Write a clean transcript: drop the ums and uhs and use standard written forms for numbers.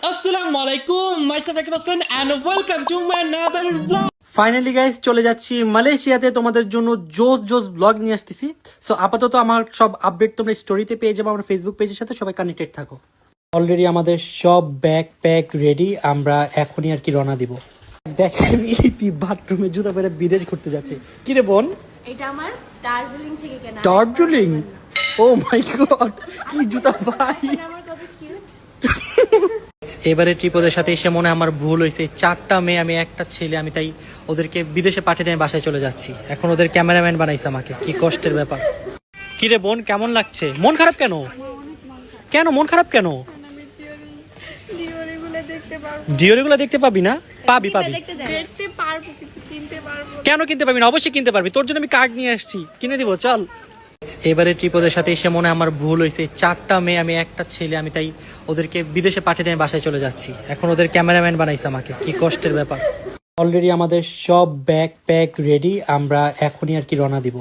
আসসালামু আলাইকুম, myself Rakib Hassan and welcome to my another vlog. Finally guys চলে যাচ্ছি মালয়েশিয়াতে তোমাদের জন্য জোস জোস ব্লগ নিয়ে আসতেছি। সো আপাতত আমার সব আপডেট তোমরা স্টোরিতে পেয়ে যাবো, আমার ফেসবুক পেজের সাথে সবাই কানেক্টেড থাকো। অলরেডি আমাদের সব ব্যাগ প্যাক রেডি, আমরা এখনই আর কি রওনা দিব। দেখেন ইতি বাথরুমে জুতা পরে বিদেশ ঘুরতে যাচ্ছে। কি রে বোন? এটা আমার দার্জিলিং থেকে কেনা। দার্জিলিং? ও মাই গড, কি জুতা ভাই! আমার কত কিউট। এবারে ট্রিপ ওদের সাথে এসে মনে হয় আমার ভুল হয়েছে। 4টা মেয়ে আমি একটা ছেলে, আমি তাই ওদেরকে বিদেশে পাঠিয়ে দিয়ে বাসায় চলে যাচ্ছি। এখন ওদের ক্যামেরাম্যান বানাইছে আমাকে, কি কষ্টের ব্যাপার। কি রে বোন, কেমন লাগছে? মন খারাপ কেন? কেন মন খারাপ কেন? ডিওরিগুলো দেখতে পাবি না? পাবি পাবি। দেখতে পারবো কিন্তু কিনতে পারবো। কেন কিনতে পারবি না? অবশ্যই কিনতে পারবি, তোর জন্য আমি কার্ড নিয়ে আসছি, কিনে দিব, চল। এবারে ট্রিপ ওদের সাথে এসে মনে হয় আমার ভুল হয়েছে। 4টা মেয়ে আমি একটা ছেলে, আমি তাই ওদেরকে বিদেশে পাঠিয়ে দিয়ে বাসায় চলে যাচ্ছি। এখন ওদের ক্যামেরাম্যান বানাইছে আমাকে, কি কষ্টের ব্যাপার। অলরেডি আমাদের সব ব্যাগ প্যাক রেডি, আমরা এখনই আর কি রওনা দিব।